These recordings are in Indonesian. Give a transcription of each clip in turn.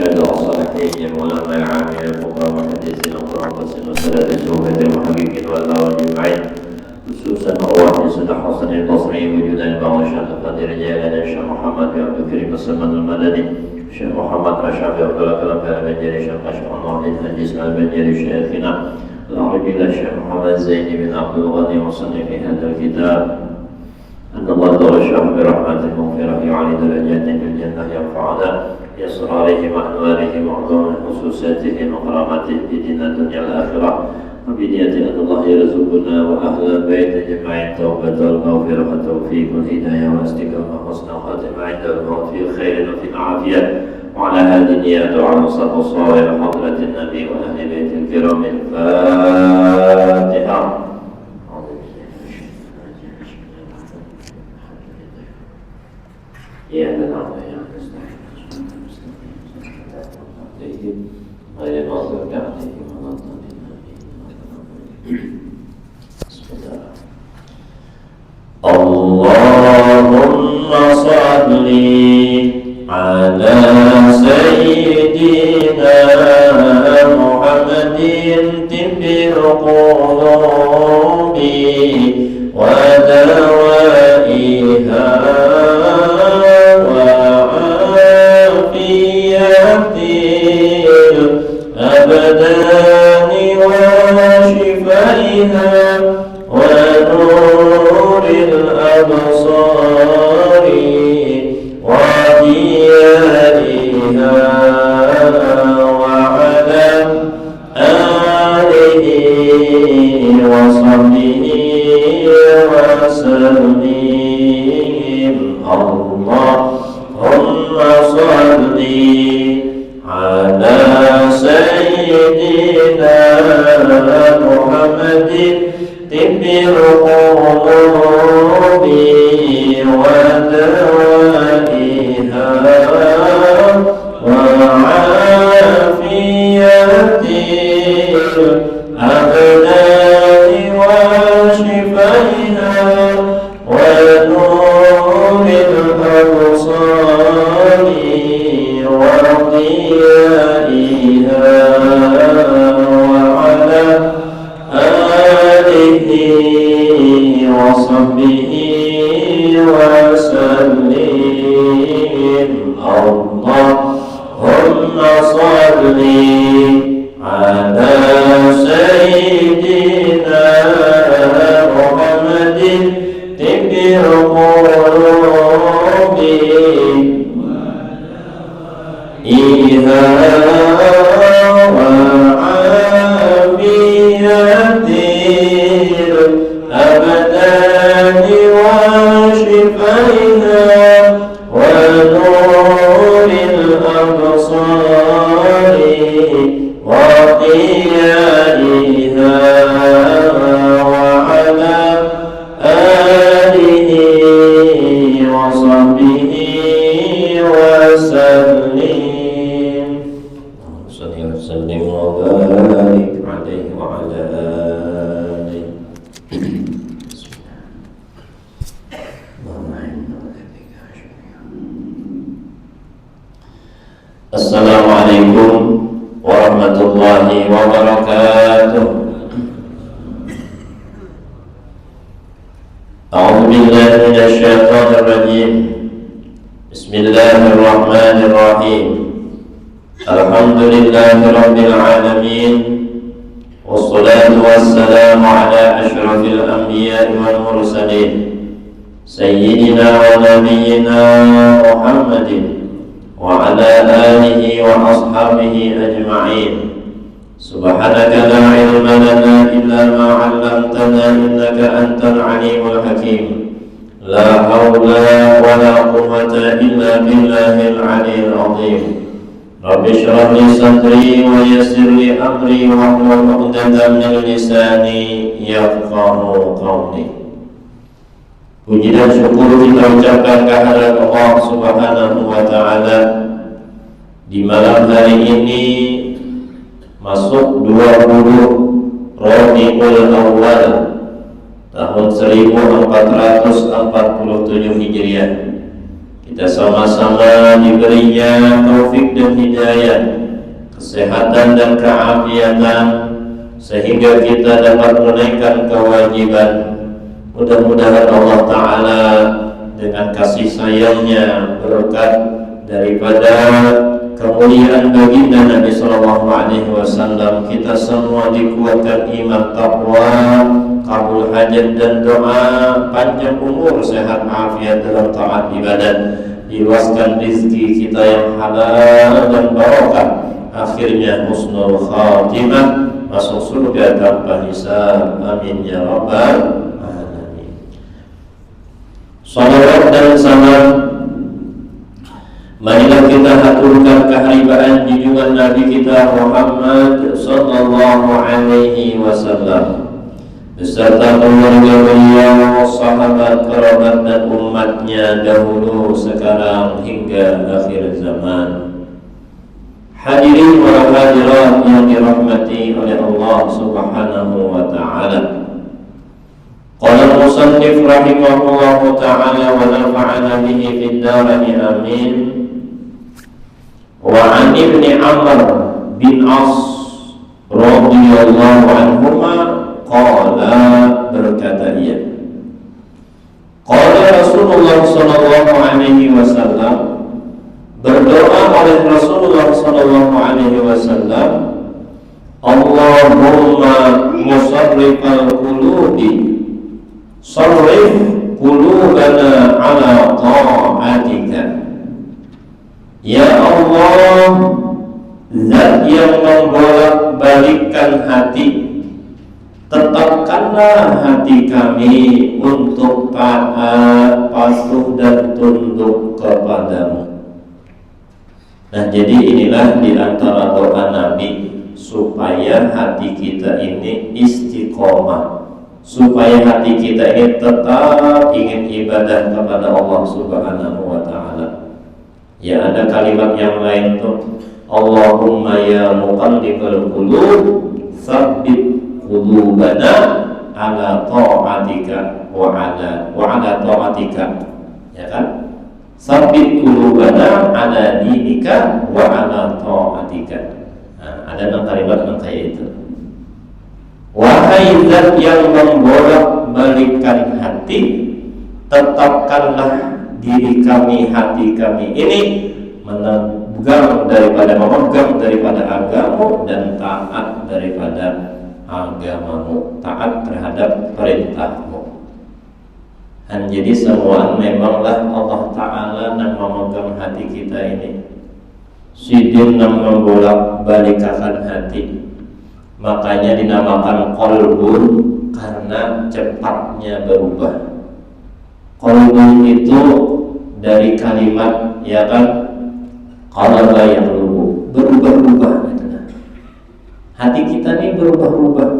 عباد الصالحين مولانا العامل الفقراء والحديثين والرحمة والسادة الزهد المحققين والله أجمعين خصوصا أرواح سيد حسن البصري وجودا بعض الشيخ القدير جيلاني الشيخ محمد بن عبد الكريم السلمان المدني الشيخ محمد رشاد عبد الله كلام البنجري الشيخ أشرف النور الجسم البنجري شيخنا العرب إلى الشيخ محمد زيني بن عبد الغني مصنف هذا الكتاب أن الله درجه برحمة المغفرة يعلي درجات في الجنة يرفعنا بأسراره وأنواره وعظم خصوصاته وكراماته في دين الدنيا الآخرة وبنية أن الله يرزقنا وأهل البيت أجمعين توبة والمغفرة والتوفيق والهداية والاستقامة وحسن الخاتمة عند الموت في خير وفي عافية وعلى هذه النيات وعلى الصلاة والصلاة حضرة النبي وأهل بيت الكرام الفاتحة. يا بنات يا مستحيل غير المغضوب عليهم ولا الضالين. بسم الله. اللهم صل على سيدنا محمد طب القلوب ودوائها الأبدان وشفائها ونور الأبصار وضيائها وعلى آله وصحبه وسلم. اللهم صل على سيدنا محمد طب القلوب ودوائها وعافية الأبدان وشفائها ونور الأبصار وضيائها وعلى آله وصحبه وسلم. اللهم صل على سيدنا محمد طب القلوب وعافية الأبدان وشفائها ونور الأبصار وضيائها وعلى آله وصحبه وسلم. صل وسلم وبارك عليه وعلى آله. Assalamualaikum warahmatullahi wabarakatuh. A'udzu billahi minasy syaithanir rajim. Bismillahirrahmanirrahim. Alhamdulillahi rabbil alamin. Wassalatu wassalamu ala asyrafil anbiya'i wal mursalin sayyidina wa nabiyyina Muhammadin wa ala alihi wa ashabihi ajma'in. Subhanaka la ilma lana illa ma 'allamtana innaka antal alimul hakim. La hawla wa la quwwata illa billahil 'aliyyil 'azim. Rabbi shrah li sadri wa yassir li amri wahlul 'uqdatam min lisani yafqahu qawli. Puji dan syukur kita ucapkan kehadirat Allah Subhanahu wa ta'ala di malam hari ini masuk 20 Rabiul Awal tahun 1447 Hijriah. Kita kita sama-sama diberinya taufik dan hidayah, kesehatan dan keafiatan, sehingga kita dapat menunaikan kewajiban. Mudah-mudahan Allah Ta'ala dengan kasih sayangnya, berkat daripada kemuliaan baginda Nabi SAW, kita semua dikuatkan iman, taqwa, kabul hajat dan doa, panjang umur, sehat afiat dalam taat ibadat, diluaskan rezeki kita yang halal dan barokah, akhirnya husnul khatimah, masuk surga tanpa hisab. Amin ya rabbal alamin. Salawat dan salam marilah kita haturkan keharibaan junjungan Nabi kita Muhammad sallallahu alaihi wasallam beserta keluarga beliau, sahabat, kerabat dan umatnya dahulu, sekarang hingga akhir zaman. Hadirin wa hadirat yang dirahmati oleh Allah Subhanahu wa taala. Qala al-musannif rahimahullahu ta'ala wa nafa'ana bihi fid dharain amin. Wa 'an ibni Amr bin As radhiyallahu anhuma qala, berkata ia, qala Rasulullah sallallahu alaihi wasallam, berdoa oleh Rasulullah sallallahu alaihi wasallam, Allahumma musarrifal qulubi sarrif qulubana ala ta'atika. Ya Allah, Zat yang membolak-balikkan hati, tetapkanlah hati kami untuk taat, patuh dan tunduk kepadamu. Nah, jadi inilah di antara doa Nabi supaya hati kita ini istiqomah, supaya hati kita ini tetap ingin ibadah kepada Allah Subhanahu wa taala. Ya, ada kalimat yang lain tuh, Allahumma ya muqallibal qulub tsabbit qulubana ala ta'atika wa ala ta'atika. Ya kan? Tsabbit qulubana ala dinika wa ala ta'atika. Nah, ada 6 kalimat yang kayak itu. Wahai Zat yang membolak-balikkan hati, tetapkanlah diri kami, hati kami ini memegang daripada agamamu dan taat daripada agamamu, taat terhadap perintahmu. Dan jadi semua memanglah Allah Ta'ala yang memegang hati kita ini. Sidin yang membolak-balikkan hati, makanya dinamakan qalbun karena cepatnya berubah. Qalbun itu dari kalimat, ya kan, qalaba yang berubah-ubah. Hati kita ini berubah-ubah,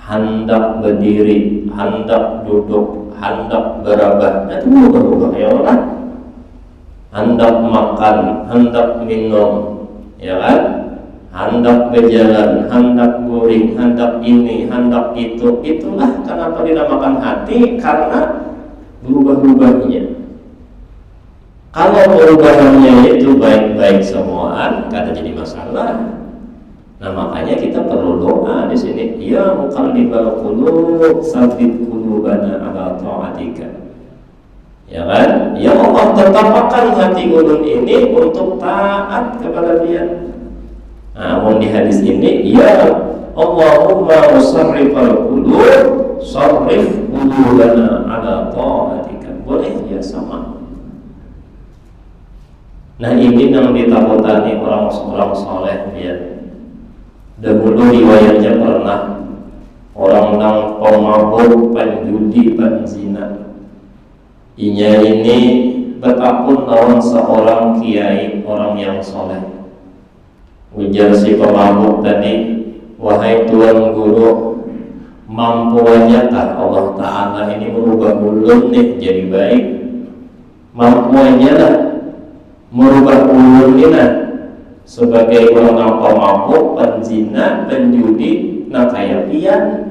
hendak berdiri, hendak duduk, hendak berabah, itu berubah ya Allah. Hendak makan, hendak minum, ya kan, hendak berjalan, hendak guring, hendak ini, hendak itu. Itulah kenapa dinamakan hati, karena berubah-ubahnya. Kalau perubahannya itu baik-baik semuaan, kada jadi masalah. Nah, makanya kita perlu doa di sini. Ya muqallibal qulub, tsabbit qulubana ala ta'atika. Ya kan? Ya Allah, tetapkan hati ulun ini untuk taat kepada Dia. Namun di hadis ini, ya Allahumma musarrifal qulub, sarrif qulubana ala ta'atika. Boleh ya, sama. Nah, ini yang ditakutani orang-orang soleh ya. Dahulu riwayatnya pernah orang yang pemabuk, penjudi, penzina. Inya ini betapun lawan seorang kiai, orang yang soleh. Ujar si pemabuk tadi, wahai Tuan Guru, mampu aja kah Allah Ta'ala ini merubah ulun nih jadi baik? Mampu aja lah merubah ulun ini lah sebagai orang yang pemabuk, penzina, penjudi, nah kayak pian.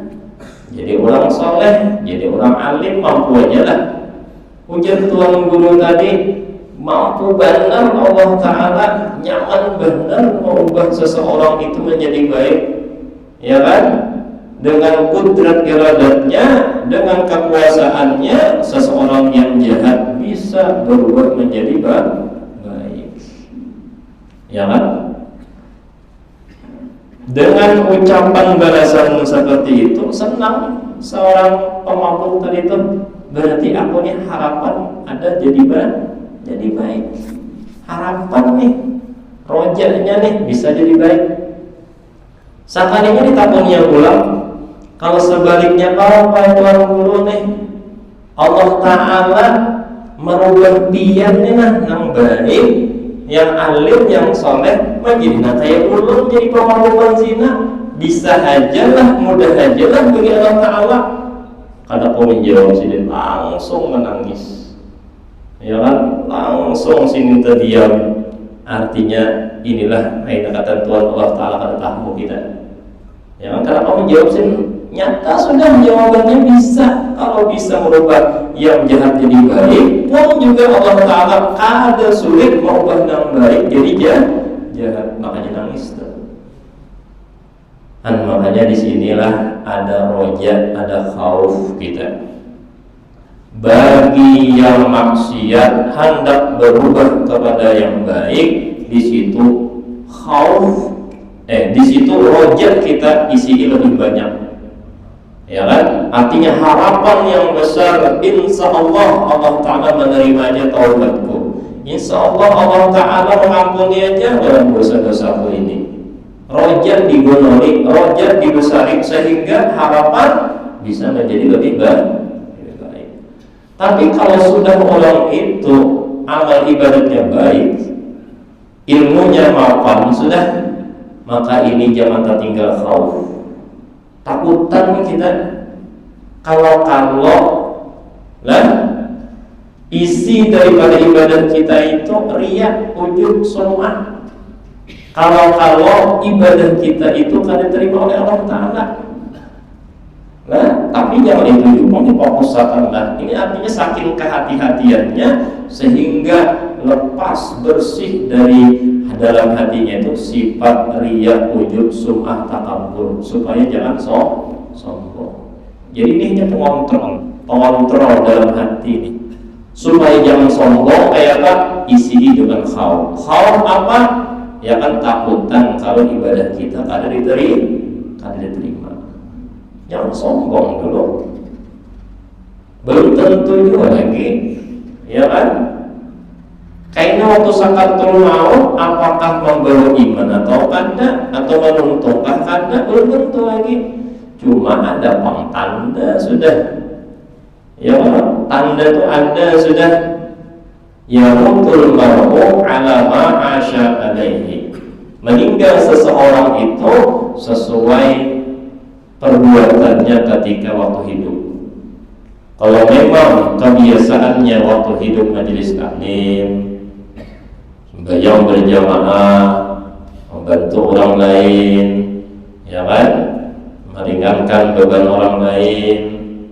Jadi orang soleh, jadi orang alim, mampu aja lah. Ujar Tuan Guru tadi, mampu benar Allah Ta'ala, nyaman benar mengubah seseorang itu menjadi baik, ya kan? Dengan kudrat iradatnya, dengan kekuasaannya, seseorang yang jahat bisa berubah menjadi baik, ya kan? Dengan ucapan balasan seperti itu, senang seorang pemabuk tadi itu, berarti aku nih harapan ada jadi baik. Harapan nih, rojanya nih bisa jadi baik. Sekalinya ditabungnya ulang. Kalau sebaliknya kalau Tuhan guru nih, Allah Ta'ala merubah pian nih nang baik, yang alim, yang soleh, menjadi kayak ulun jadi pemabuk zina. Bisa aja lah, mudah aja lah bagi Allah Ta'ala. Kada kau menjawab sini langsung menangis, ya kan? Langsung sini terdiam. Artinya inilah kata Tuhan Allah Ta'ala kada tahu kita. Ya kan? Kada kau menjawab sini nyata sudah jawabannya bisa. Kalau bisa merubah yang jahat jadi baik, pun juga Allah Ta'ala kada sulit merubah yang baik jadi jahat. Makanya nangis tuh. Dan makanya disinilah ada roja, ada khauf kita. Bagi yang maksiat hendak berubah kepada yang baik, di situ khauf, di situ roja kita isi lebih banyak. Ya kan? Artinya harapan yang besar, insya Allah Allah Ta'ala menerimanya taubatku. Insya Allah Allah Ta'ala mengampuni aja dalam dosa-dosaku ini. Roja digonori, roja dibesari, sehingga harapan bisa menjadi lebih baik. Tapi kalau sudah orang itu amal ibadahnya baik, ilmunya mapan sudah, maka ini jangan tertinggal khauf. Takutan kita kalau lah isi daripada ibadah kita itu riya, ujub, sum'ah. Kalau ibadah kita itu kan diterima oleh Allah Ta'ala. Nah, tapi jangan itu juga difokuskan. Ini artinya saking kehati-hatiannya sehingga lepas bersih dari dalam hatinya itu sifat riya, ujub, sum'ah, takabbur, supaya jangan sombong. Jadi ini hanya pengontrol dalam hati ini, supaya jangan sombong. Kayak apa? Isi dengan khauf. Khauf apa? Ya kan, takutan kalau ibadah kita kada diterima. Jangan sombong dulu. Belum tentu juga lagi, ya kan? Kayaknya waktu sakatul maut apakah membawa iman atau kada, atau menuntukah kada, belum tentu lagi. Cuma ada tanda sudah. Ya, tanda itu ada sudah. Yamutul mar'u ala ma 'asha alaihi. Meninggal seseorang itu sesuai perbuatannya ketika waktu hidup. Kalau memang kebiasaannya waktu hidup majelis taklim, sembahyang berjamaah, membantu orang lain, ya kan, meringankan beban orang lain,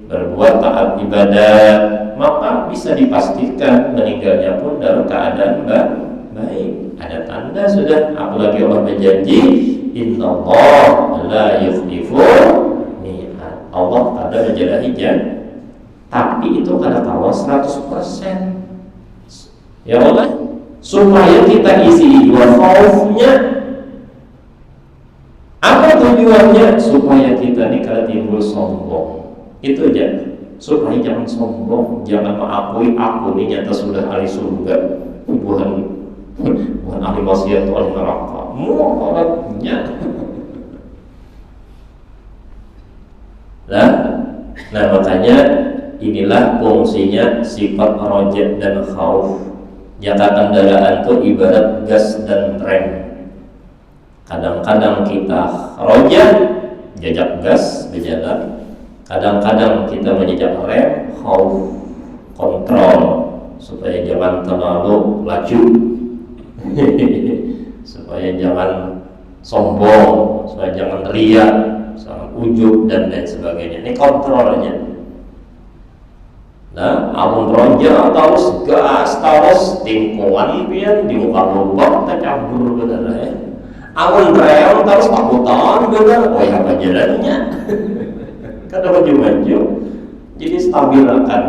berbuat taat ibadah, maka bisa dipastikan meninggalnya pun dalam keadaan baik. Ada tanda sudah. Apalagi Allah berjanji, Innallaha la yukhlifu mi'ad. Allah ada menjadi janji. Tapi itu kada tahu 100%. Ya Allah, supaya kita isi dua khaufnya. Apa tujuannya? Supaya kita ini kada timbul sombong. Itu aja. Supaya jangan sombong, jangan mengakui aku ini nyata sudah ahli surga, bukan ahli maksiat atau ahli neraka. Muharatnya. Nah, makanya inilah fungsinya sifat roja dan khauf. Jaka kendaraan itu ibarat gas dan rem. Kadang-kadang kita roja, jajak gas berjalan. Kadang-kadang kita menjejak rem, khauf, kontrol, supaya jangan terlalu laju, supaya jangan sombong, supaya jangan riak, jangan ujub dan lain sebagainya. Ini kontrolnya. Nah, amun roja terus gas terus tingkuan pian di muka lubang tak cabur bener ya. Amun reong terus takutan bener, oh ya apa jalannya? Kada maju-maju. Jadi stabilakan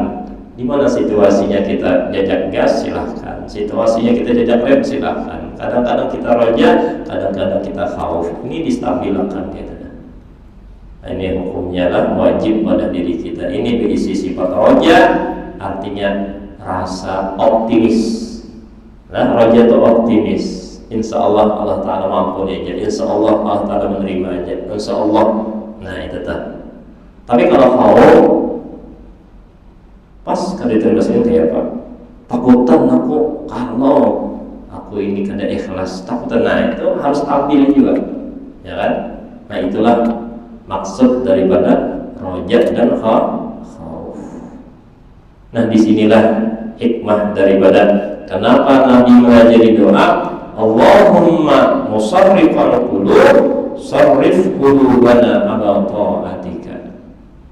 di mana situasinya kita jajak gas silahkan, situasinya kita jajak rem silahkan. Kadang-kadang kita roja, kadang-kadang kita khauf. Ini distabilkan gitu. Nah, ini hukumnya lah wajib pada diri kita. Ini berisi sifat roja, artinya rasa optimis. Nah, roja itu optimis. Insya Allah Allah Ta'ala mampu aja. Insya Allah Allah Ta'ala menerima aja. Insya Allah. Nah itu tak. Tapi kalau khauf, pas kada diterima kayak apa? Takutan aku kalau aku ini kada ikhlas, takutan. Nah itu harus stabil juga, ya kan? Nah itulah maksud daripada roja dan khauf. Nah disinilah hikmah daripada kenapa Nabi mengajari doa Allahumma musarrifal qulub sarrif qulubana ala ta'atika.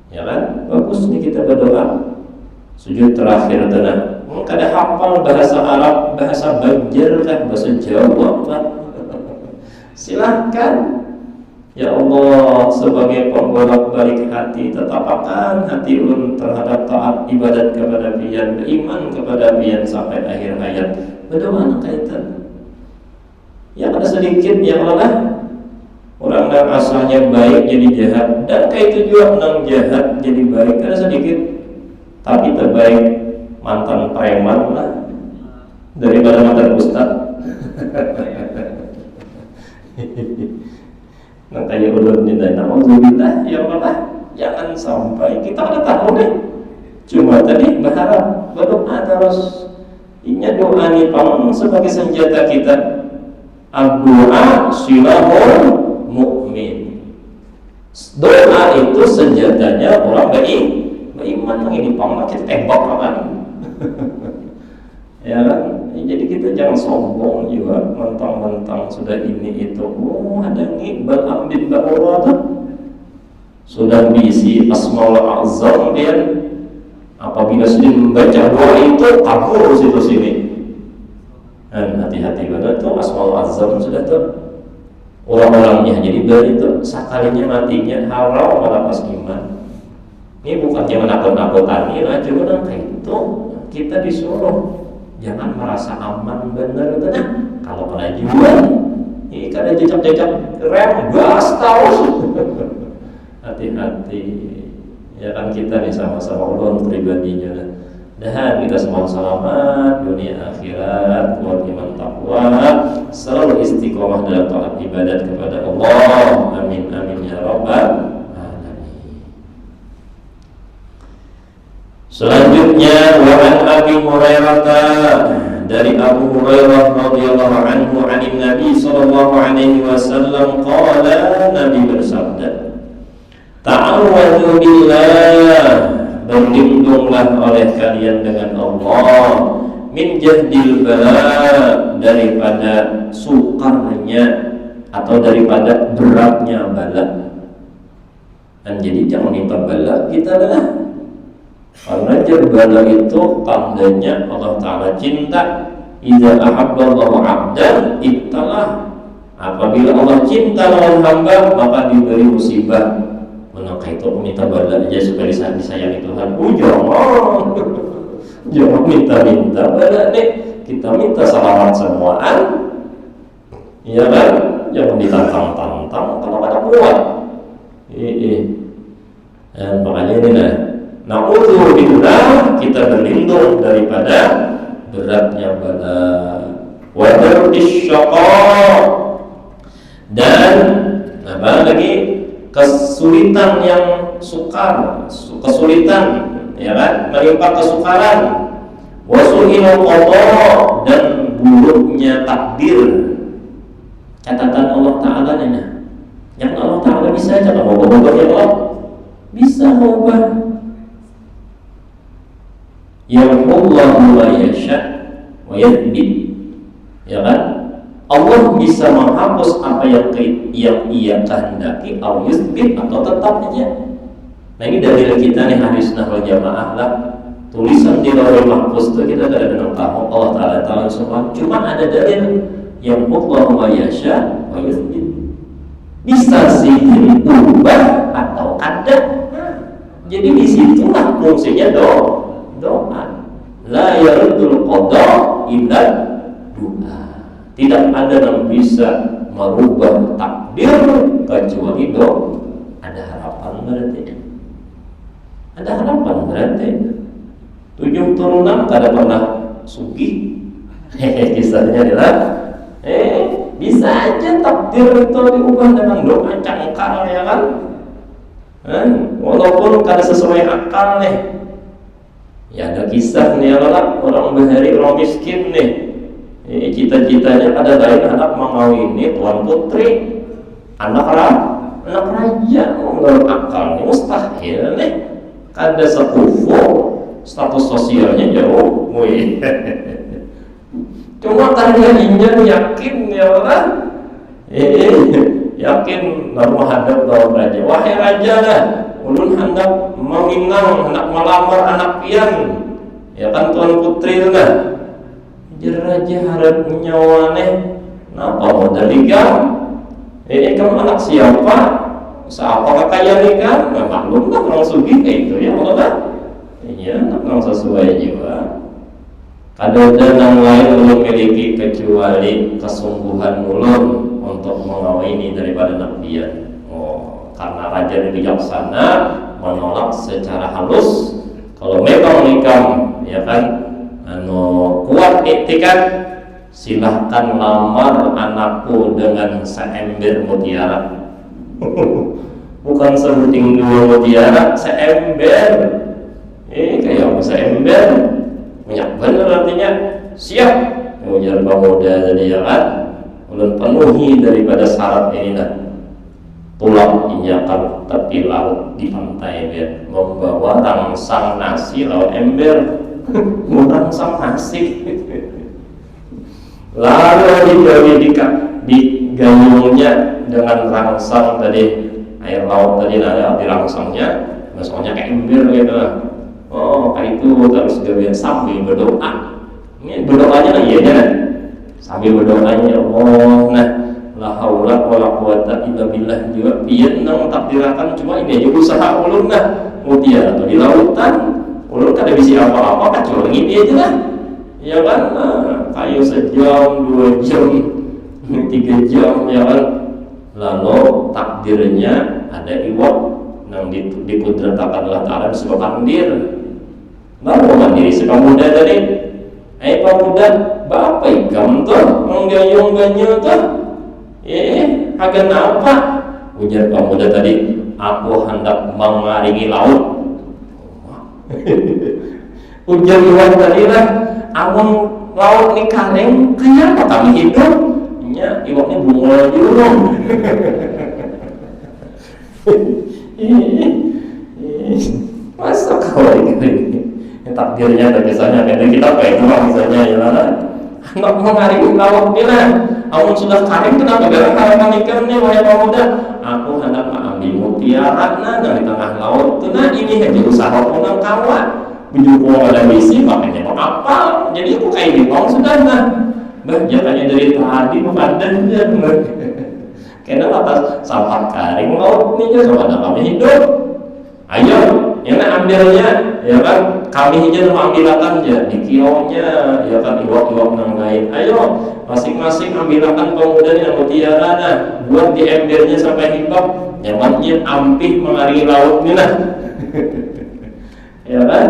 Ya kan? Bagus nih kita berdoa. Sujud terakhir tenang. Kada hafal bahasa Arab, bahasa Banjar kah, bahasa Jawa kah? Silahkan. Ya Allah, sebagai pembolak-balik hati, tetapkan hati ulun terhadap taat ibadat kepada Pian, beriman kepada Pian sampai akhir hayat. Berdoa kaitan. Yang ada sedikit yang lelah, orang yang asalnya baik jadi jahat, dan kayak itu juga orang jahat jadi baik. Ada sedikit, tapi terbaik mantan preman lah daripada mantan ustad. Makanya ulun dinda na'udzubillah ya Allah, jangan sampai kita ada tahu nih. Cuma tadi berharap berdoa terus. Ini doa nih pamang sebagai senjata kita. Doa silahul mukmin. Doa itu senjatanya orang beriman. Ini pamang kita tembak kan. Ya kan? Jadi kita jangan sombong juga mentang-mentang sudah ini itu. Oh ada nih Bal'am bin Ba'urah sudah diisi Asmaul Azam dia. Apabila sudah membaca doa itu kabur situ sini. Dan hati-hati banget tuh Asmaul Azam sudah tuh orang-orangnya. Jadi dari itu sekalinya matinya haram melapas iman. Ini bukannya menakut-nakutan ini, cuma kayak itu kita disuruh jangan merasa aman bener itu nah. Kalau kelajuan ini kada jejak-jejak rem gas terus. Hati-hati ya kan kita nih sama-sama ulun pribadinya lah. Dan kita semua selamat dunia akhirat, kuat iman takwa, selalu istiqomah dalam taat ibadat kepada Allah. Amin amin ya rabbal. Selanjutnya wa an Abi Hurairah, dari Abu Hurairah radhiyallahu anhu anin Nabi sallallahu alaihi wasallam qala, Nabi bersabda, ta'awwadzu billah, berlindunglah oleh kalian dengan Allah, min jahdil bala, daripada sukarnya atau daripada beratnya bala. Dan jadi jangan minta bala kita lah. Karena bala itu tandanya Allah Ta'ala cinta. Idza ahabballahu 'abdan ibtalah. Apabila Allah cinta lawan hamba, maka diberi musibah. Maka itu minta bala aja supaya disayangi Tuhan. Jangan minta-minta bala nih. Kita minta salawat semuaan. Iya kan? Jangan ditantang-tantang kalau ada kuat. Dan makanya ini nah, na'udzubillah, kita berlindung daripada beratnya bala, wa dardish syaqa, dan apa lagi, kesulitan yang sukar, kesulitan ya kan, menimpa kesukaran, wa su'il qada, dan buruknya takdir. Catatan Allah Ta'ala nih, yang Allah Ta'ala bisa aja kalau mau berubah ya Allah bisa berubah. Yamhullahu ma yasha wa yathbit, ya kan? Allah bisa menghapus apa yang ia kehendaki, atau yuthbit, atau tetap aja. Nah ini dalil kita nih ahli sunnah wal jamaah lah. tulisan di Lauhul Mahfuz itu kita tidak ada tahu Allah Ta'ala tahu semua. Cuma ada dalil yang Allah wa yasha wa yusbit, bisa sih diubah atau ada. Jadi disitulah fungsinya doa. La yaruddul qada illa doa. Tidak ada yang bisa merubah takdir kecuali doa. Ada harapan berarti. Ada harapan berarti. 7 turunan kada pernah sugih. Kisahnya adalah bisa aja takdir itu diubah dengan doa cangkal ya kan. Walaupun kada sesuai akal nih. Ya ada kisah nih orang bahari orang miskin nih. Cita-citanya ada lain anak mengawini tuan putri, anak raja. Menurut akal nih mustahil nih. Kada sekufu, status sosialnya jauh. Cuma karena ingin yakin ya orang, yakin baru hadap lawan raja. Wahai raja lah, ulun hendak meminang, hendak melamar anak pian, ya kan tuan putri lah. Jadi raja harap nyawane, napa mau dari kamu? Kamu anak siapa? Siapa kakaknya nih kan? Nah, maklum lah orang sugih kayak itu ya Allah. Iya, orang sesuai juga. Kada ada yang lain memiliki kecuali kesungguhan ulun untuk mengawini daripada nabiyan. Karena raja bijaksana menolak secara halus. Kalau memang nikam, ya kan, kuat iktikat, silahkan lamar anakku dengan seember mutiara. Bukan sebuting 2 mutiara, seember. Kayak seember. Banyak benar artinya siap mengejar pemuda tadi ya kan, ulun penuhi daripada syarat ini lah. Pulang injakan tepi laut di pantai biar membawa rangsang nasi laut ember. Rangsang nasi. Lalu digayungnya dengan rangsang tadi, air laut tadi ada di rangsangnya, maksudnya kayak ember gitu lah. Kayak itu terus gawean sambil berdoa. Ini berdoanya lah iya kan? Sambil berdoanya Allah, nah la haula wala quwata illa billah juga pian nang takdirakan cuma ini aja usaha ulun nah mutiara atau di lautan ulun kada bisa apa-apa kecuali ini aja lah. Ya kan? Kayu sejam, 2 jam, 3 jam ya kan. Lalu takdirnya ada iwak yang dikudratakan Allah Ta'ala disebabkan dir. Baru mandiri si pemuda tadi. Pemuda, bapak ikam tuh menggayung ganyo tuh. Agan apa? Ujar pemuda tadi, aku hendak mengaringi laut. Ujar iwan tadi lah, amun laut ni kareng, kayak apa kami hidup? Ya, iwaknya bunga jurung. Masa kau ini? Takdirnya ada kisahnya kayak kita kayak itu misalnya ya lah. Anak mau ngaring laut bilang, amun sudah karing kenapa gara harapan ikan nih wahai pemuda? Aku hendak mengambil mutiara di tengah laut. Tuh ini hanya usaha punang kawan. Bujukku ada misi makanya mau apa? Jadi aku kayak gimana sudah nah. Jangannya dari tadi memandan dan karena atas sampah karing laut nih coba ada kami hidup. Ayo, yang ambilnya, ya kan? Kami aja ambilakan aja di kionya, ya kan? Iwak-iwak yang lain. Ayo, masing-masing ambilakan pemuda yang mutiara nah, buat di embernya sampai hibak. Nyamannya ampih mengaringi lautnya nah. Ya kan?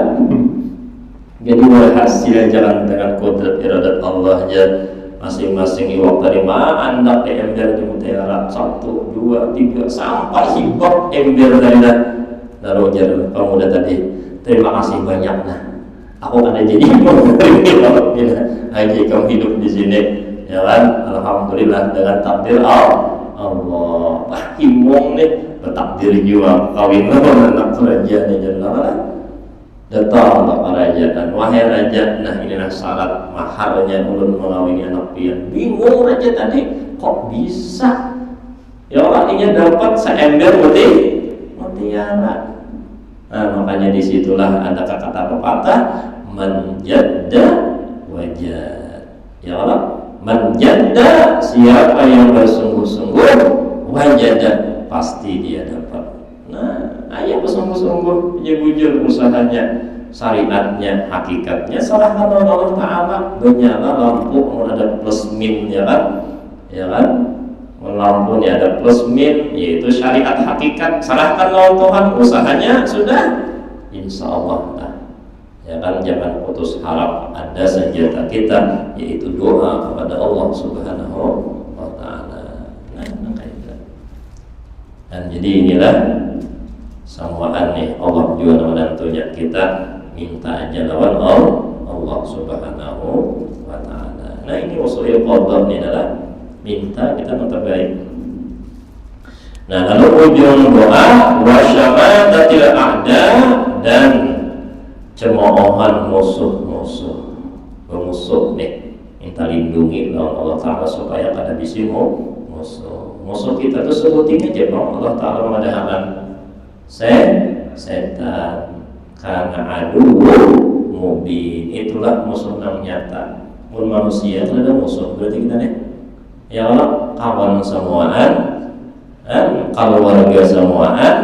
Jadi berhasil jalan dengan kodrat iradat Allah aja. Masing-masing iwak dari mana anda di ember di mutiara 1, 2, 3 sampai hibak ember dari dah. Lalu ujar pemuda tadi, terima kasih banyak nah. Aku ada jadi haji kamu hidup di sini, ya kan? Alhamdulillah dengan takdir Allah. Himong nih bertakdir juga kawin anak raja nih jalan. Datang ke kerajaan, wahai raja, nah inilah syarat maharnya ulun mengawini anak pian. Bingung raja tadi, kok bisa? Ya Allah ingin dapat seember mutiara. Nah, makanya disitulah ada kata pepatah menjadda wajad. Ya Allah, menjadda, siapa yang bersungguh-sungguh, wajada, pasti dia dapat. Nah, ayo bersungguh-sungguh, jujur usahanya, syariatnya, hakikatnya, serahkan Allah Ta'ala. Menyala lampu ada plus minnya kan, ya kan? Lampu ini ada plus min, yaitu syariat hakikat, serahkan Allah Tuhan, usahanya sudah, insya Allah. Nah, ya kan, jangan putus harap. Ada senjata kita, yaitu doa kepada Allah Subhanahu wa Ta'ala. Nah, makanya. Dan jadi inilah samaan nih, Allah juga menentunya kita minta aja lawan Allah Subhanahu wa Ta'ala. Nah, ini usul qadar ini adalah minta kita yang terbaik. Nah, lalu ujung doa wasyamatatil a'da, dan cemoohan musuh-musuh. Bermusuh nih, minta lindungi lawan Allah Ta'ala supaya kada bisi musuh. Musuh kita tuh sebutin aja bang, Allah Ta'ala madahakan setan karena aduh mubin, itulah musuh yang nyata. Mun manusia itu ada musuh, berarti kita nih, ya Allah, kawan semuaan, keluarga semuaan,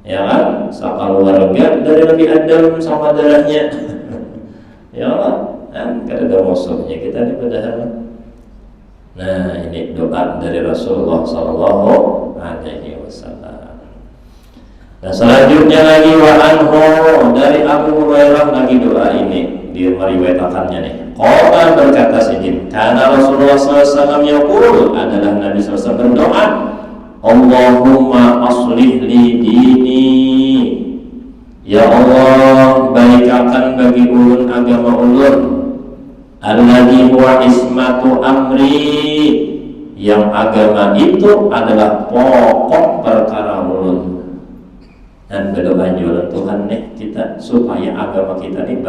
ya kan, sekeluarga dari Nabi Adam sama darahnya. Ya Allah, kan ada musuhnya kita ini padahal. Nah, ini doa dari Rasulullah Sallallahu Alaihi Wasallam. Nah, selanjutnya lagi wa anhu, dari Abu Hurairah lagi doa ini diriwayatkannya nih. Qala, berkata sidin, karena Rasulullah SAW yaqul, adalah Nabi SAW berdoa, Allahumma aslih li dini, ya Allah, baikakan bagi ulun agama ulun, alladhi huwa ismatu amri, yang agama itu adalah pokok perkara ulun. Dan berdoa juga Tuhan nih kita supaya agama kita ini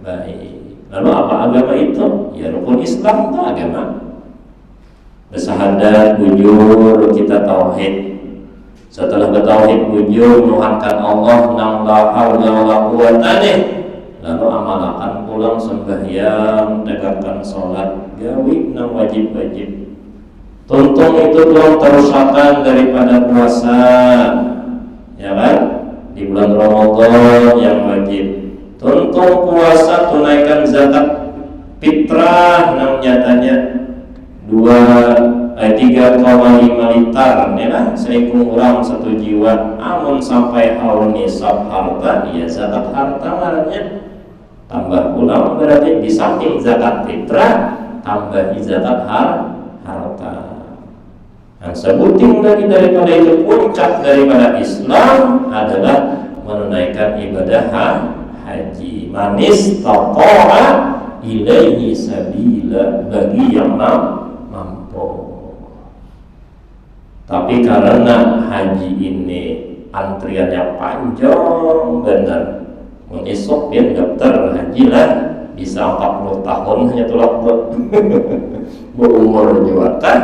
baik. Lalu apa agama itu? Ya rukun Islam itu agama. Bersyahadat, bujur, kita tauhid. Setelah bertauhid, bujur, menuhankan Allah, nang la haula wala quwata, lalu amalkan pulang sembahyang, tegakkan sholat, gawi nang wajib-wajib. Tuntung itu tuang terusakan daripada puasa, ya kan? Di bulan Ramadan yang wajib. Tuntung puasa, tunaikan zakat fitrah, nang nyatanya 3,5 liter, ya kan? Kurang 1 jiwa. Amun sampai haul nisab harta, ya zakat harta marahnya. Tambah pulang berarti di samping zakat fitrah, tambah zakat harta. Yang sebuting lagi daripada itu, puncak daripada Islam adalah menunaikan ibadah haji. Manis taqa'a ilaihi sabila, bagi yang mampu. Tapi karena haji ini antriannya panjang benar, esok dia daftar haji lah bisa 40 tahun hanya tolak berumur juga kan.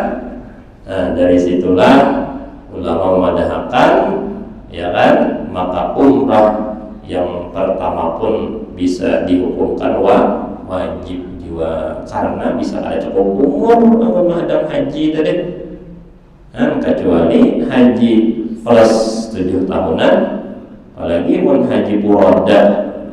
Nah, dari situlah ulama memadahkan, ya kan, maka umrah yang pertama pun bisa dihukumkan wajib juga, karena bisa ada cukup umur menghadap haji tadi. Nah, kecuali haji plus 7 tahunan, apalagi pun haji purada,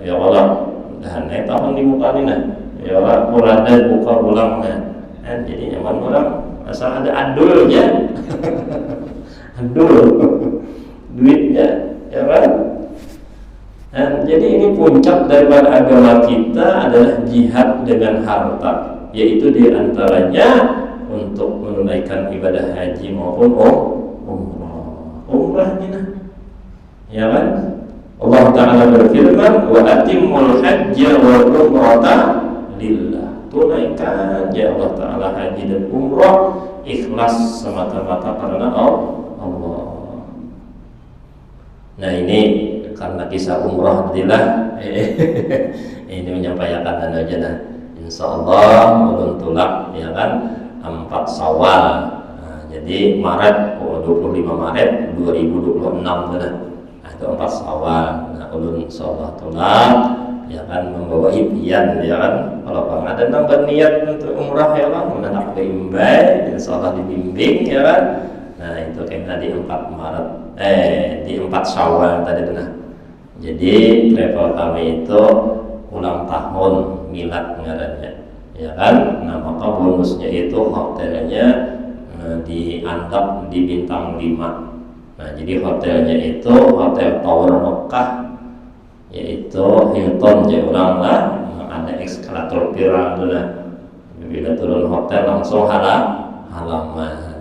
ya Allah, dan naik tahun di muka ini, ya Allah, purada buka ulang, nah, jadi nyaman orang asal ada adulnya, adul duitnya, ya kan? Dan jadi ini puncak daripada agama kita adalah jihad dengan harta, yaitu diantaranya untuk menunaikan ibadah haji maupun umrah ini, ya kan? Allah Ta'ala berfirman, wa atimul hajja wal umrata lillah, tunaikan ya Allah Ta'ala haji dan umrah ikhlas semata-mata karena Allah. Nah, ini karena kisah umrah adalah ini menyampaikan aja nah, insyaallah ulun tulak, ya kan, 4 Syawal. Nah, jadi Maret 25 Maret 2026 nah, itu 4 Syawal. Nah ulun insyaallah tulak ya kan membawa impian ya kan, kalau bang ada nambah niat untuk umrah ya kan, menanak ke imbai insyaallah dibimbing ya kan. Nah itu kayaknya di 4 Maret di 4 Syawal tadi benar. Jadi travel kami itu ulang tahun milad ngarannya ya kan. Nah maka bonusnya itu hotelnya diantap di bintang 5. Nah jadi hotelnya itu hotel Tower Mekah, yaitu Hilton ya orang lah, ada eskalator pirang tu lah. Bila turun hotel langsung halaman.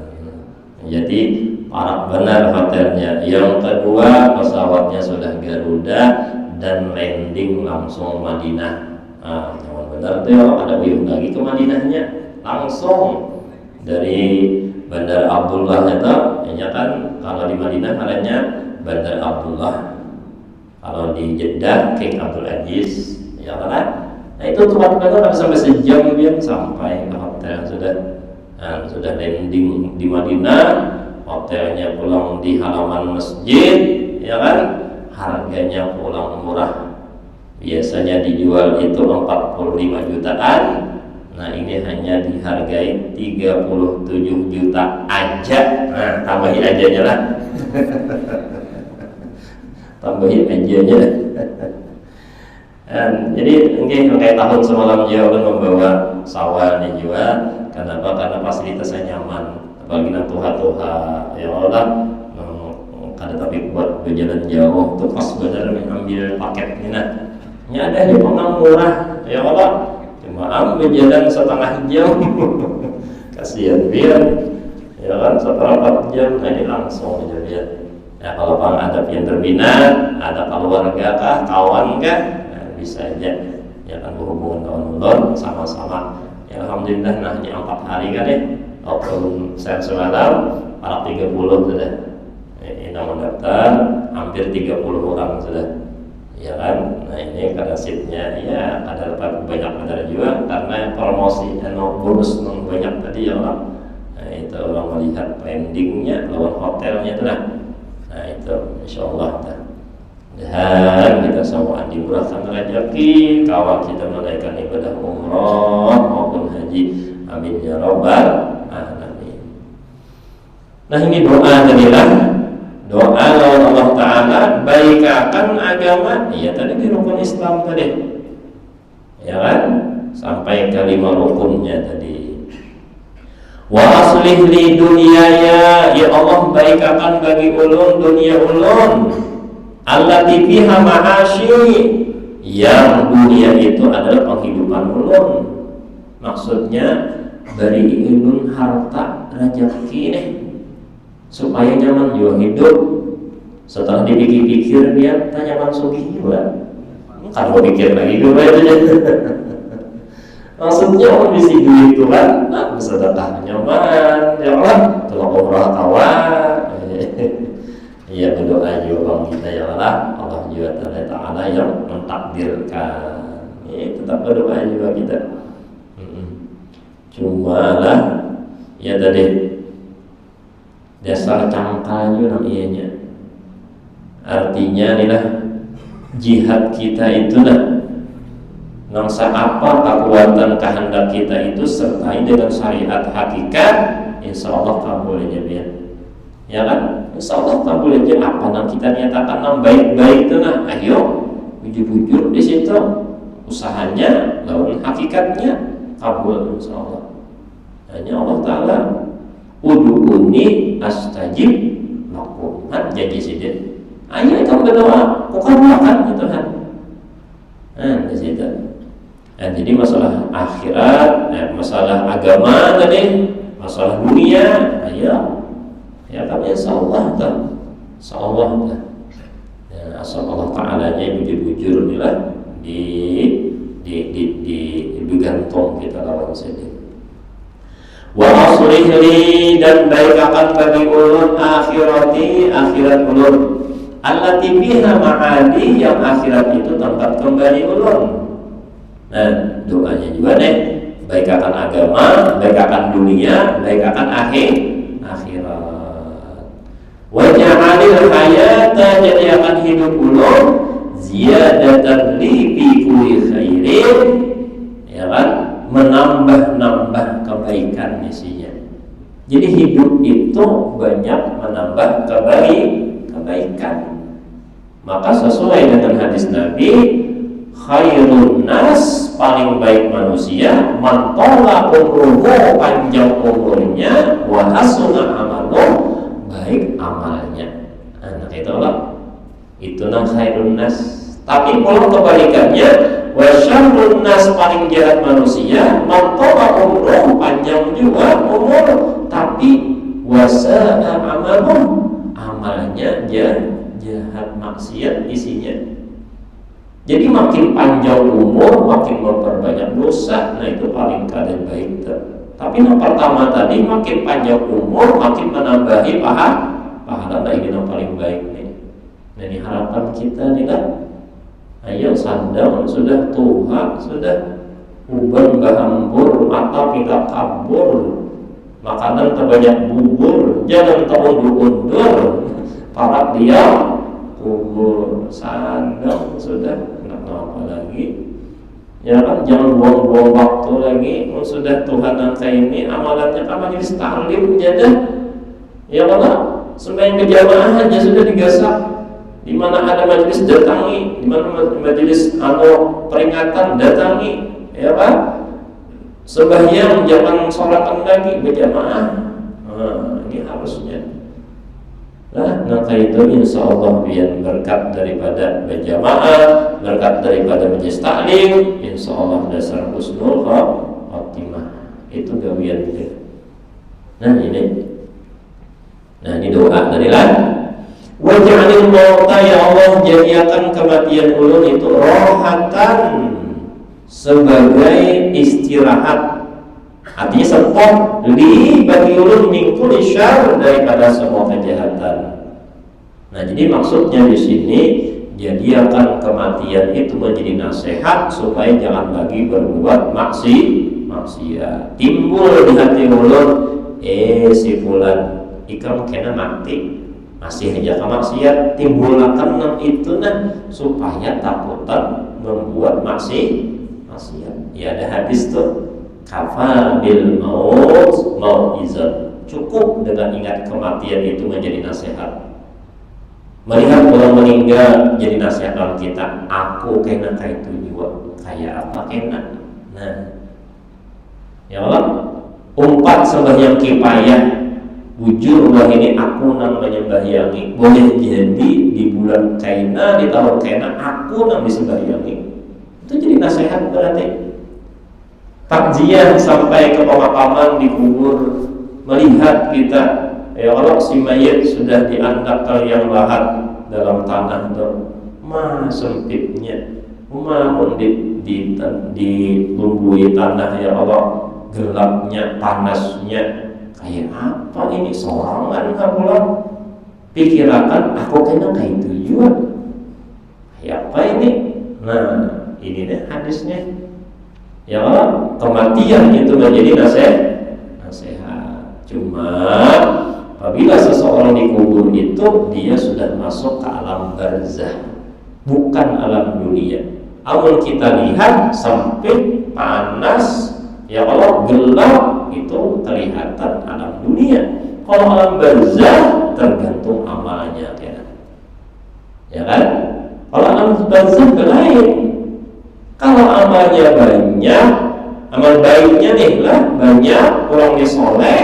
Jadi parah benar hotelnya. Yang kedua pesawatnya sudah Garuda dan landing langsung Madinah. Nah, yang benar tuh ya, ada biung lagi ke Madinahnya langsung dari Bandar Abdullah itu. Ya kan kalau di Madinah namanya Bandar Abdullah. Kalau di Jeddah King Abdul Aziz ya kan. Nah itu cepat-cepat harus sampai sejam biar sampai ke hotel sudah landing di Madinah, hotelnya pulang di halaman masjid ya kan. Harganya pulang murah, biasanya dijual itu 45 jutaan. Nah ini hanya dihargai 37 juta aja. Nah tambahin aja lah tambahin aja. Jadi mungkin kayak tahun semalam juga membawa Syawal nih juga. Kenapa? Karena fasilitasnya nyaman, apalagi nak tuha ya Allah. Kada tapi buat berjalan jauh tuh pas benar ambil paket ini nah. Ini ada di Penang murah ya Allah. Cuma ambil jalan setengah jam. Kasihan biar ya kan setelah 4 jam nah ini langsung aja biar. Ya kalau bang ada yang berminat, ada keluarga kah, kawan kah, nah, bisa aja ya kan berhubungan kawan ulun sama-sama. Ya alhamdulillah nah hanya 4 hari kan ya. Waktu saya semalam para 30 sudah. Ini mendaftar hampir 30 orang sudah. Ya kan. Nah ini karena seatnya ya ada banyak ada juga karena promosi bonus banyak tadi ya Allah. Nah itu orang melihat pendingnya lawan hotelnya itu lah. Nah itu insyaallah dan kita semua dimurahkan rezeki, kawal kita menaikkan ibadah umroh maupun haji, amin ya rabbal alamin. Nah ini doa tadilah, doa lawan Allah Ta'ala baikakan agama. Iya tadi di rukun Islam tadi ya kan, sampai ke 5 rukunnya tadi. Wa aslih li dunyaya, ya Allah baikakan bagi ulun dunia ulun allati fiha ma'asyi, yang dunia itu adalah penghidupan ulun. Maksudnya beri ulun harta rezeki nih supaya nyaman juga hidup. Setelah dipikir-pikir dia tanya sugih juga. Kan mau pikir lagi gue aja. Maksudnya orang bisi duit itu kan, nah bersedekah nyaman, ya Allah, tolong umrah kawan. Iya berdoa juga bang kita ya Allah juga Ta'ala yang mentakdirkan. Tetap berdoa juga kita. Cuma lah, ya tadi dasar cangkal juga namanya. Artinya inilah jihad kita itulah. Nangsa apa kekuatan kehendak kita itu sertai dengan syariat hakikat, insya Allah kabul aja biar, ya kan? Insya Allah kabul aja apa yang kita nyatakan yang baik-baik itu nah, ayo bujur-bujur di situ usahanya lawan hakikatnya kabul insya Allah. Hanya Allah Taala ud'uni astajib lakum, kan jadi sidin. Ayo kamu berdoa, bukan makan gitu kan? Nah di situ. Nah, jadi masalah akhirat, masalah agama tadi, masalah dunia, ayo, ya kan insyaallah kan, insyaallah kan. Ya, asal Allah Ta'ala-nya bujur-bujur inilah digantung kita lawan sini. Wa aslih li, dan baikakan bagi ulun akhirati, akhirat ulun. Allati biha ma'adi, yang akhirat itu tempat kembali ulun. Nah doanya juga nih, baik akan agama, baik akan dunia, baik akan akhirat. Wa ja'alil hayata jadiakan hidup ulun ziyadatan li fi kulli khairin, ya kan, menambah-nambah kebaikan isinya. Jadi hidup itu banyak menambah kebaikan. Maka sesuai dengan hadis Nabi, khairun nas, paling baik manusia, man tala umruhu, panjang umurnya, wa hasuna amaluh, baik amalnya. Nah, itulah itu nam khairun nas. Tapi kalau kebalikannya, wa syarrun nas, paling jahat manusia, man tala umruhu, panjang juga umur, tapi wa sa'a amaluh, amalnya jahat, maksiat isinya. Jadi makin panjang umur, makin memperbanyak dosa. Nah itu paling kada baik. Tapi yang pertama tadi, makin panjang umur, makin menambahi pahala. Nah ini yang paling baik nih. Nah ini harapan kita nih kan. Ayo sandang sudah tua, sudah uban bahambur, mata tidak kabur, makanan terbanyak bubur, jangan terundur-undur, para dia kubur. Sandang sudah, kenapa lagi? Ya kan, jangan buang-buang waktu lagi. Sudah Tuhan angka ini, amalannya kan majelis taklim jadah. Ya kan, sembahyang berjamaah aja sudah digasak. Di mana ada majelis datangi, di mana majelis peringatan datangi, ya kan? Sembahyang jangan sholatan lagi berjamaah. Nah, ini harusnya. Nah, maka itu insya Allah biar berkat daripada berjamaah, berkat daripada majelis taklim, insya Allah dasar husnul khotimah. Itu gawian itu. Nah ini doa dari lah. Waj'alil mauta, ya Allah jadikan kematian ulun itu rohatan, sebagai istirahat. Artinya sempat li bagi ulun min kulli syarr, daripada semua kejahatan. Nah, jadi maksudnya di sini jadikan kematian itu menjadi nasihat supaya jangan lagi berbuat maksiat. Timbul di hati ulun, si fulan ikam kena mati, masih aja kemaksiat, timbulakan nam itu supaya takutan membuat maksiat. Ya ada hadis tuh, kafa bil maut mau'izan, cukup dengan ingat kematian itu menjadi nasihat. Melihat orang meninggal jadi nasihat dalam kita, aku kena kayak itu juga, kayak apa kena. Nah, ya Allah, umpat sembahyang kifayah, bujur wah ini aku nang menyembahyangi, boleh jadi di bulan kaina, di tahun kaina aku nang disembahyangi. Itu jadi nasihat berarti. Takziah sampai ke pemakaman, dikubur, melihat kita, ya Allah si mayit sudah diangkat ke yang lahat dalam tanah itu, sempitnya, dibumbui tanah, ya Allah, gelapnya, panasnya, kayak apa ini sorangan kamulah. Pikirakan aku kena kayak itu juga, kayak apa ini. Nah ini deh hadisnya, ya Allah, kematian itu menjadi nasihat. Cuma apabila seseorang dikubur itu dia sudah masuk ke alam barzah, bukan alam dunia. Amun kita lihat sempit, panas, ya Allah, gelap, itu kelihatan alam dunia. Kalau alam barzah tergantung amalnya, ya kan? Kalau alam barzah lain. Kalau amalnya banyak, amal baiknya nih lah banyak, orang disoleh,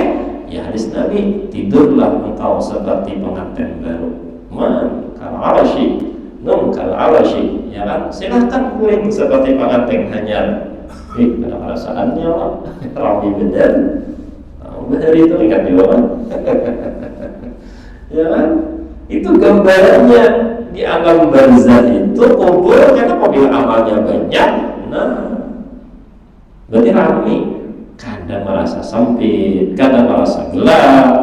ya hadis Nabi, tidurlah engkau seperti pengantin baru. Man kal arashi, num kal arashi, ya kan? Silahkan kuing seperti pengantin hanyar. Ada perasaannya lah, rawi benar. Benar itu ingat juga kan? Ya kan? Itu gambarannya di alam barzah itu kubur, karena apabila amalnya banyak, nah berarti ramai. Kadang merasa sempit, kadang merasa gelap,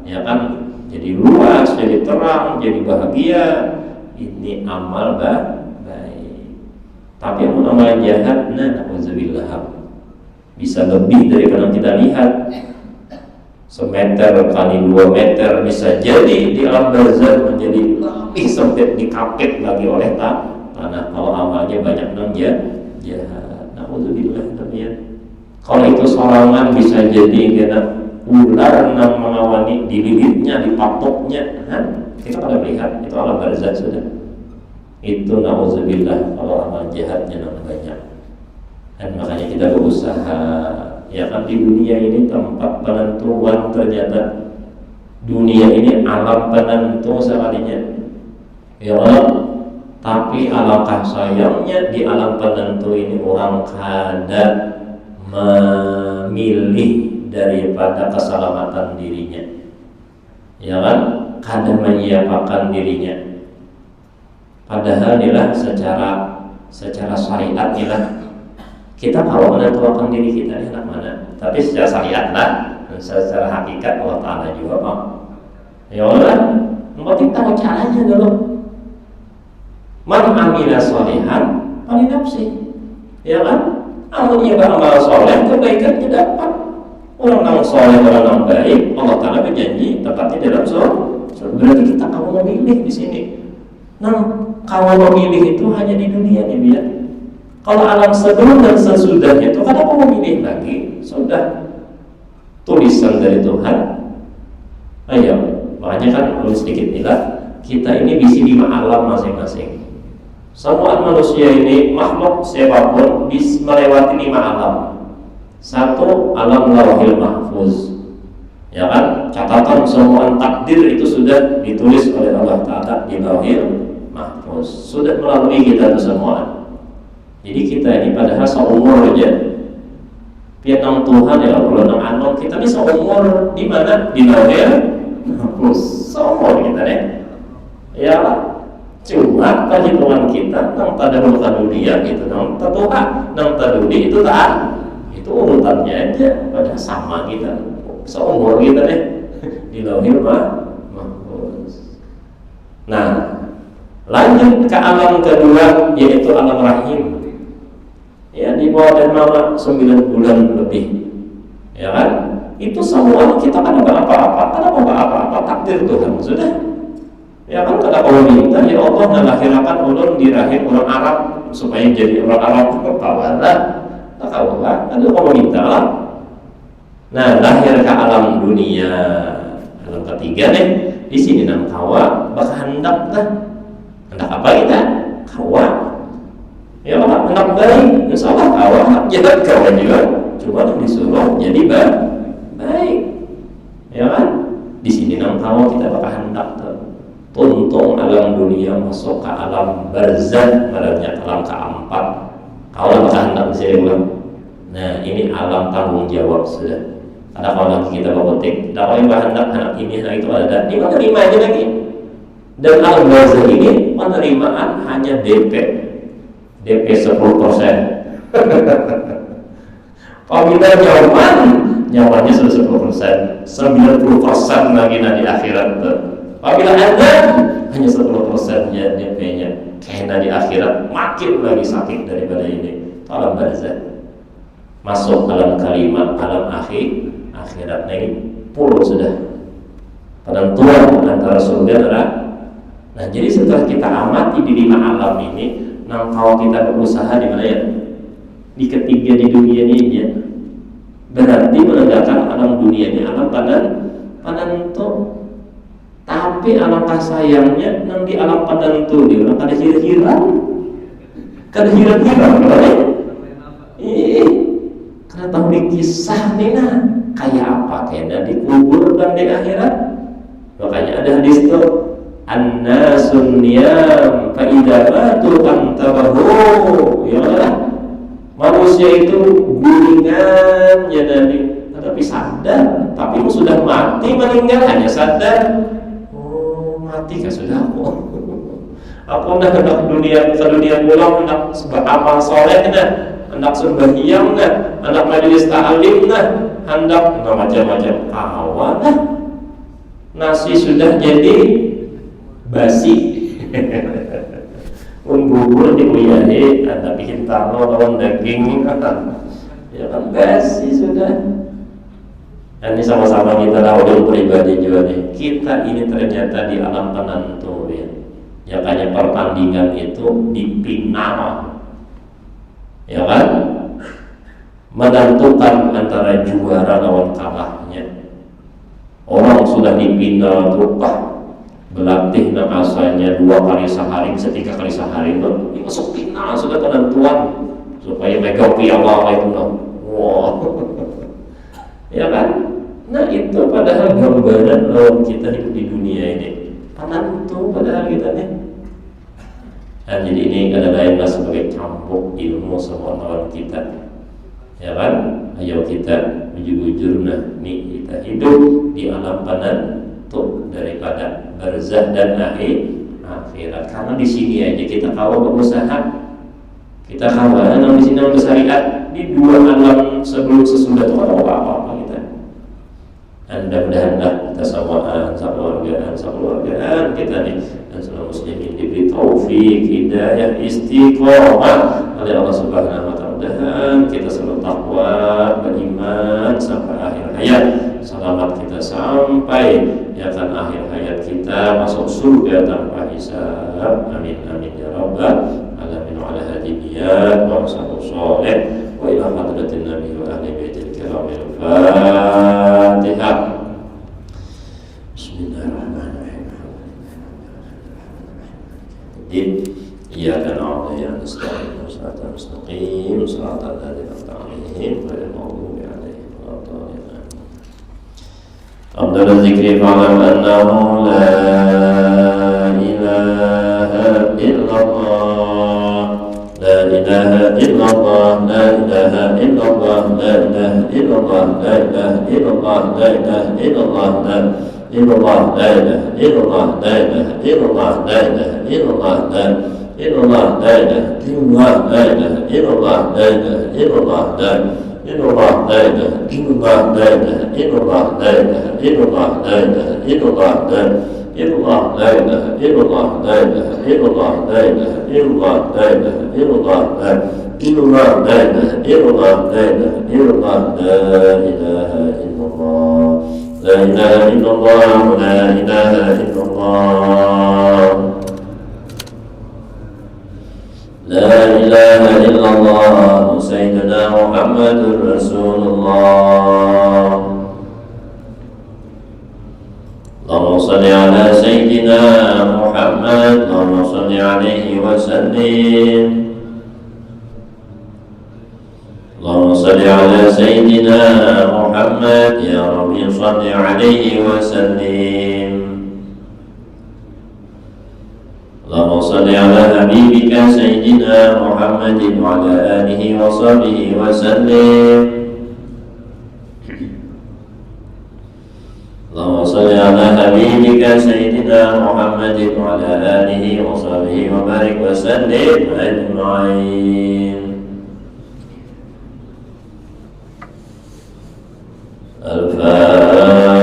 ya kan? Jadi luas, jadi terang, jadi bahagia. Ini amal baik. Tapi amal jahat, nah, na'udzubillah, bisa lebih daripada yang kita lihat. semeter kali 2 meter, bisa jadi di alam barzakh menjadi lebih sempit, dikapit lagi oleh tanah kalau amalnya banyak jahat. Naudzubillah. Kalau itu sorangan bisa jadi kena ular nang mengawani di bibitnya, di patoknya. Kita pada melihat itu alam barzakh sudah. Itu naudzubillah kalau amal jahatnya nang banyak. Dan makanya kita berusaha, ya kan, di dunia ini tempat penentuan, ternyata dunia ini alam penentu sekalinya, ya Allah. Tapi alangkah sayangnya di alam penentu ini orang kada memilih daripada keselamatan dirinya, ya kan, kada menyiapkan dirinya. Padahal inilah secara syariat inilah kita kalau menentukan diri kita ini anak mana. Tapi secara syariat lah, secara hakikat Allah Ta'ala juga Pak. Ya Allah, penting tahu caranya dulu. Man amila sholihan fali nafsi, ya kan? Amalnya beramal soleh, kebaikannya dapat. Orang yang soleh, orang yang baik, Allah Ta'ala berjanji tepatnya dalam surga. Berarti kita kamu memilih di sini. Nah, kalau memilih itu hanya di dunia nih, biar. Kalau alam sebelum dan sesudahnya itu kan mau memilih lagi, sudah tulisan dari Tuhan. Ayo, makanya kan sedikit inilah kita ini bisi 5 alam masing-masing. Semua manusia ini makhluk siapapun bisa melewati 5 alam. 1 alam lauhil mahfuz, ya kan, catatan semua takdir itu sudah ditulis oleh Allah Ta'ala di lauhil mahfuz, sudah melalui kita itu semua. Jadi kita ini padahal seumur aja pianang Tuhan ya Allah, nang anom kita ini seumur di mana? Di lauhil mahfuz, seumur kita deh. Ya, cuma perhitungan kita nang tadabur kadulia gitu, nang tatuha, nang taduli itu tak, itu urutannya aja pada sama kita, seumur kita deh di lauhil mahfuz. Nah, lanjut ke alam kedua, yaitu alam rahim. Ya, di bawah dan mama 9 bulan lebih, ya kan? Itu semua kita kan ada apa-apa, takdir Tuhan sudah. Ya kan, kata Allah minta, ya Allah ngelahirakan ulun di rahim orang Arab supaya jadi orang Arab. Kawalah, tak kawalah, ada Allah minta lah. Nah, lahir ke alam dunia, alam ketiga nih. Di sini nang kawa, bak hendak dah. Hendak apa kita? Kawa. Ya Allah, hendak baik, insya Allah kawa, jangan kawa juga. Cuma disuruh jadi baik. Ya kan? Di sini nang kawa kita bak hendak tuh. Tuntung alam dunia masuk ke alam barzakh, malamnya alam keempat. Kalau bakal hendak bisa diulang. Nah, ini alam tanggung jawab sudah. Ada kalau lagi kita bakotik, kalau yang hendak anak ini anak itu ada, ini menerima aja lagi. Dan alam barzakh ini penerimaan hanya DP 10%. Apabila nyamannya sudah 10%, 90% lagi di akhirat. Apabila Anda hanya 10% ya DP-nya, karena di akhirat makin lagi sakit daripada ini. Alam barzakh masuk alam kalimat, alam akhirat ini puluh sudah penentuan antara surga dan. Nah, jadi setelah kita amati di 5 alam ini, nah kalau kita berusaha di mana ya? Di ketiga di dunia ini ya. Berarti menegakkan alam dunia ini alam penentu. Tapi alangkah sayangnya nang di alam penentu dia orang kada hilang, karena tahu di kisah nih nah kayak apa kena dikubur dan di akhirat. Makanya ada hadis itu an-nasun niyam fa idza matu antabahu, ya Allah, manusia itu gulingan ya Nabi, tapi sadar, tapi sudah mati meninggal hanya sadar. Mati kan sudah aku hendak dunia pulang, hendak amal soleh hendak sembahyang hendak majelis ta'lim hendak macam-macam kawan nasi sudah jadi basi bubur dikuyahi ada bikin tahu lawan daging ya kan basi sudah. Ini sama-sama kita tahu pribadi juga nih. Kita ini ternyata di alam penentu ya. Ya kayak pertandingan itu di final. Ya kan? Menentukan antara juara lawan kalahnya. Orang sudah di final tuh berlatih asalnya 2 kali sehari, bisa 3 kali sehari tuh masuk final sudah penentuan supaya megang piala itu loh. Wow. Ya kan? Nah itu padahal gambaran lawan kita hidup di dunia ini penentu padahal kita nih. Nah, jadi ini adalah sebagai campur ilmu semua lawan kita. Ya kan? Ayo kita bujur-bujur nih kita hidup di alam penentu daripada barzah dan akhirat. Karena di sini aja kita kalau berusaha, kita kawan di sini bersyariat di 2 alam sebelum sesudah itu apa-apa kita. Mudah-mudahan kita samaan, kekeluargaan kita nih dan semua muslimin diberi taufik, hidayah, istiqomah oleh Allah Subhanahu wa taala. Mudah-mudahan kita selalu takwa, beriman sampai akhir hayat. Selamat kita sampai ya kan akhir hayat kita masuk surga tanpa hisab. Amin amin ya rabbal alamin. Wa ala hadiyat wa sallallahu wa ila hadratin nabi wa ahli baitil kiramil Fatihah. Bismillahirrahmanirrahim. Iyyaka na'budu wa iyyaka nasta'in. Shiratal mustaqim, shiratal ladzina an'amta 'alaihim ghairil maghdubi 'alaihim waladdallin. Afdalul dzikri fa'lam annahu la ilaha illallah. La ilaha illallah, la ilaha illallah, la ilaha illallah, la ilaha illallah, la ilaha illallah, la illallah, la ilaha illallah, la ilaha illallah, la ilaha illallah, la illallah, la ilaha illallah, la ilaha illallah, la ilaha illallah, la illallah, la ilaha illallah, la ilaha illallah, la ilaha illallah, la ilaha illallah, la illallah, la ilaha illallah, la ilaha illallah, la ilaha illallah, la ilaha illallah, la illallah, la ilaha illallah, la ilaha illallah, la ilaha illallah, la ilaha illallah, la ilaha illallah, la ilaha illallah, sayyidina Muhammadur Rasulullah. اللهم صل على سيدنا محمد اللهم صل عليه وسلم اللهم صل على سيدنا محمد يا رب صل عليه وسلم اللهم صل على حبيبك سيدنا محمد وعلى آله وصحبه وسلم اللهم صل على حبيبك سيدنا محمد وعلى آله وصحبه وبارك وسلم أجمعين. الفاتحة.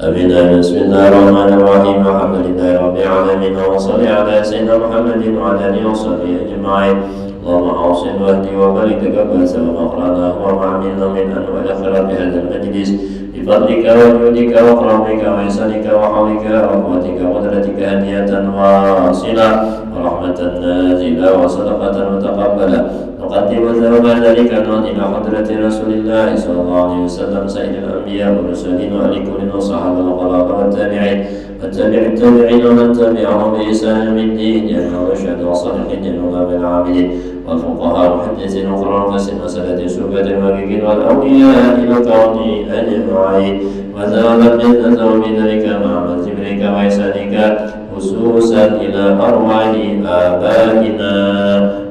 آمين. بسم الله الرحمن الرحيم. الحمد لله رب العالمين وصل على سيدنا محمد وعلى آله وصحبه أجمعين. اللهم أوصل واهدي وبارك تقبل سلام أخرانا وعملنا من أنواع الخيرات بهذا المجلس بفضلك وجودك وكرمك وإحسانك وحولك وقوتك وقدرتك هدية واصلة ورحمة نازلة وصدقة متقبلة. نقدم ثواب ذلك إلى حضرة رسول الله صلى الله عليه وسلم سيد الأنبياء والمرسلين وآل كل الصحابة والخلفاء والتابعين التابعين ومن تبعهم بإحسان يوم الدين جميع الرشد والصالحين جميع العابدين والفقهاء والمحدثين وقراء وسلة سوبة المحققين والأولياء الكون أجمعين وذهب الجنة وبذلك مع ذكرك وإحسانك خصوصا إلى أرواح آبائنا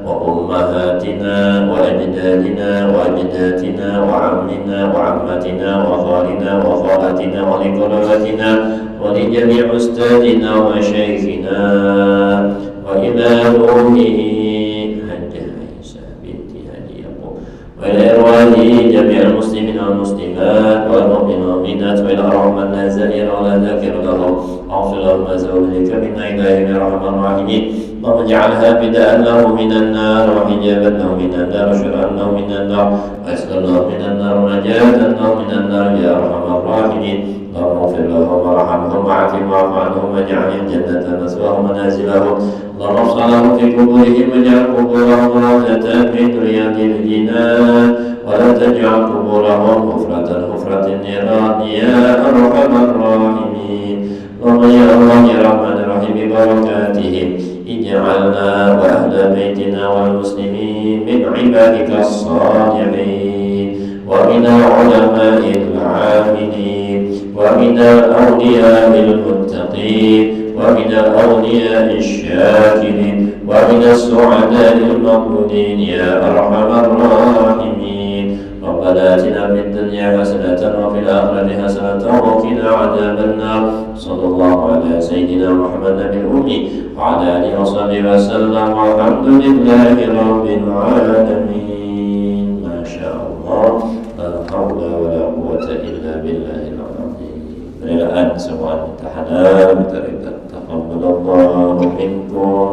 وأمهاتنا وأجدادنا وأجداتنا وعمنا وعمتنا وخالنا وخالتنا ولقرابتنا ولجميع أستاذنا وشيخنا وإلى روحه حجة عيسى بنت هدي يعقوب وإلى أرواح جميع المسلمين والمسلمات والمؤمنين والمؤمنات وإلى أرواح من لا زائر ولا ذاكر له واغفر له ما زوجك من إلهي يا أرحم الراحمين. اللهم اجعلها بداء له من النار وحجابا له من النار وشرعا له من النار ويسرا له من النار ونجاة له من النار يا أرحم الراحمين. اللهم اغفر لهم وارحمهم وعافهم واعف عنهم واجعل الجنة مثواهم ونازلهم. اللهم افصل لهم في قبورهم واجعل قبورهم روضة من رياض الجنان ولا تجعل قبورهم حفرة النيران يا أرحم الراحمين. اللهم يا الله يا رحمن الرحيم ببركاتهم اجعلنا وأهل بيتنا والمسلمين من عبادك الصالحين ومن العلماء العاملين ومن الأولياء المتقين ومن الأولياء الشاكرين ومن السعداء المقبولين يا أرحم الراحمين. ربنا آتنا في الدنيا حسنة وفي الآخرة حسنة وقنا عذاب النار. صلى الله على سيدنا محمد النبي الأمي وعلى آله وصحبه وسلم والحمد لله رب العالمين. ما شاء الله لا حول ولا قوة إلا بالله العظيم. الآن سمعنا امتحانات تقبل الله منكم